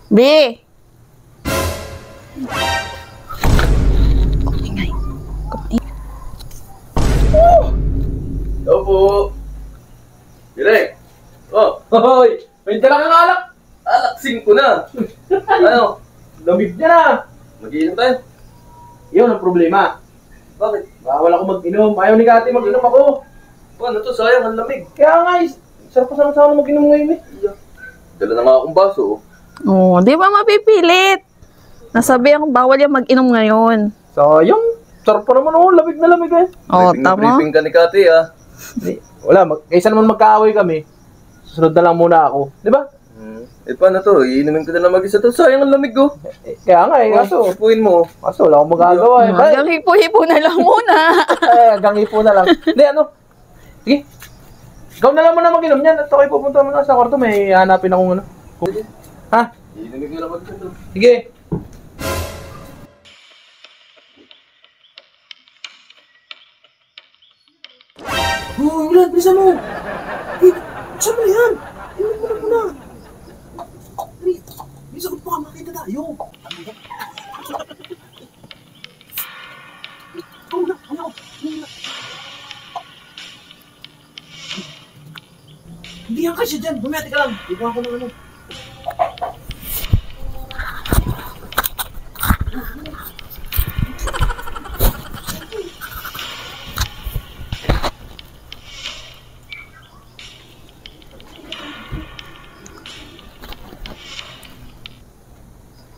B! Ingay. Opo. Direk. Oh, hoy. May dala kang alak. Alaksing ko na. Ano? Lamig niya na. Mag-iinom tayo. Yun ang problema. Bakit? Bawal ako mag-inom. Ayaw ni Kati mag-inom ako. Ano to? Sayang, ang lamig. Kaya nga, sarap pa sana mag-inom ngayon eh. Dala na nga akong baso. Oh, di ba mapipilit? Nasabi akong bawal yung mag-inom ngayon. Sayang. Sarap pa naman oh. Lamig na lamig eh. Oh, Briefing na tama. briefing ka ni Kati, ah. Wala, kaysa naman magkaaway kami. Susunod na lang muna ako. Di ba? Eh, paano to? Iinumin ko na lang mag-isa to. Sayang ang lamig, oh. Kaya nga eh. Kaso, Upuin mo. wala akong magagawa eh. Hanggang hipo-hipo na lang muna. Hanggang ipo na lang. Hindi, ano? Sige. Ikaw na lang muna mag-inom yan. At ako'y pupunta muna sa kwarto. May hanapin akong ano. Ha? Iinumin ko na mag-isa to. Sige. Oh, Brad, bilisan mo. Saan mo yan? Inom mo na muna. Bisa ko pa makita tayo. Hindi yan kasi dyan. Bumiyati ka lang. Iba ako ng ano.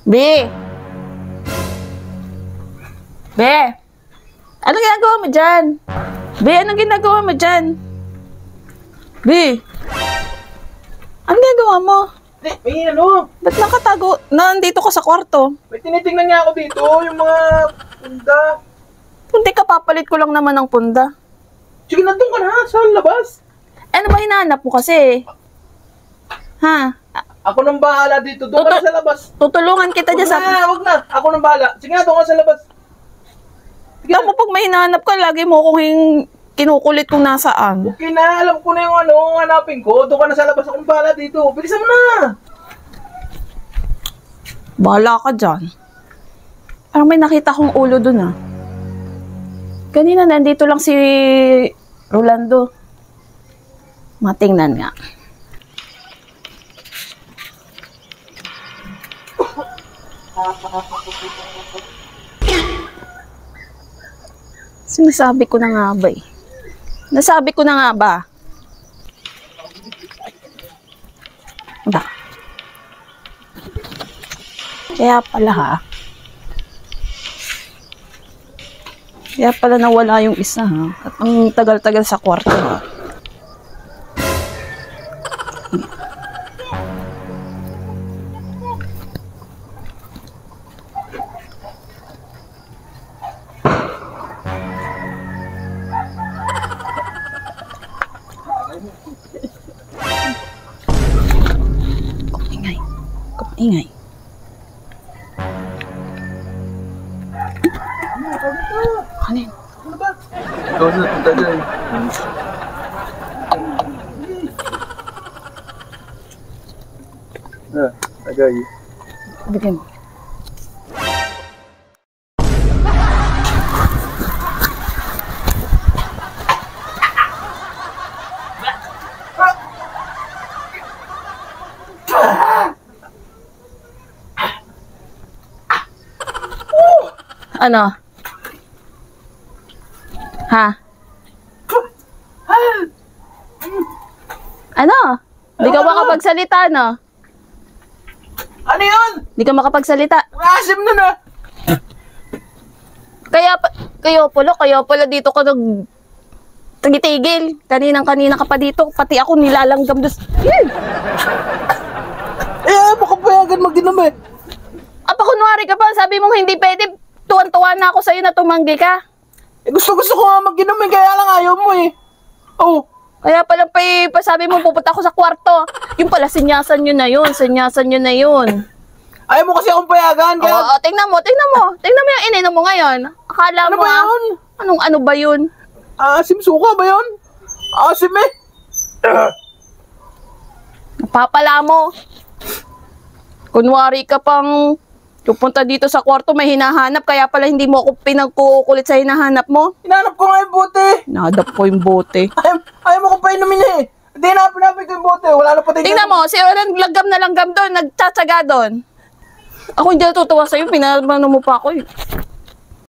B! B! Anong ginagawa mo dyan? B, anong ginagawa mo dyan? B! Anong ginagawa mo? May ano? Ba't nakatago? Nandito ka sa kwarto. May tinitingnan niya ako dito. Yung mga punda. Hindi ka papalit ko lang naman ng punda. Sige, nandun ka na. Sa labas. Ano ba hinahanap mo kasi? Ha? Ako nang bahala dito. Doon ka na sa labas. Tutulungan kita dyan sa... Huwag na. Ako nang bahala. Sige na, doon ka sa labas. Ikaw mo pag may hinahanap ka, lagi mo kung kinukulit kung nasaan. Okay na. Alam ko na yung ano, hanapin ko. Doon ka na sa labas. Ako nang bahala dito. Bilisan mo na. Bahala ka dyan. Parang may nakita kong ulo dun ah. Kanina nandito lang si Rolando. Matingnan nga. Sinasabi ko na nga ba eh. Nasabi ko na nga ba? Ba? Kaya pala ha. Kaya pala nawala yung isa ha. At ang tagal-tagal sa kwarto ha. Ingay. Kanin. Ano ba? Ikaw na, punta dyan. Tagay. Bigyan mo. Ano? Ha? Ano? Di ka makapagsalita, no? Ano yun? Di ka makapagsalita. Asim na na. Kayo pala dito ka tagitigil. Kanina ka pa dito. Pati ako nilalanggam dos. Makapayagan mag-inom eh. Apa, kunwari ka pa. Sabi mong hindi pwede. Tuwan-tuwa na ako sa'yo na tumanggi ka. Gusto ko nga mag-inom eh. Kaya lang ayaw mo eh. Oh. Kaya pala pasabi mo pupunta ako sa kwarto. Yung pala, sinyasan nyo na yun. Ayaw mo kasi akong payagan. Kaya... Oo, tingnan mo. Tingnan mo yung ininom mo ngayon. Akala Ano mo ba yun? Ano ba yun? Asim suka ba yun? Asim eh. Napapala mo. Kunwari ka pang pupunta dito sa kwarto, may hinahanap, kaya pala hindi mo ako pinagkukulit sa hinahanap mo. Hinanap ko nga yung bote. Nadap ko yung bote. Ayaw mo ko pa inumin eh. Hindi na pinapit ko yung bote. Wala na pati. Tingnan mo, si Roland langgam na langgam doon, nagtsatsaga doon. Ako hindi natutuwa sa'yo, pinamano mo pa ako eh.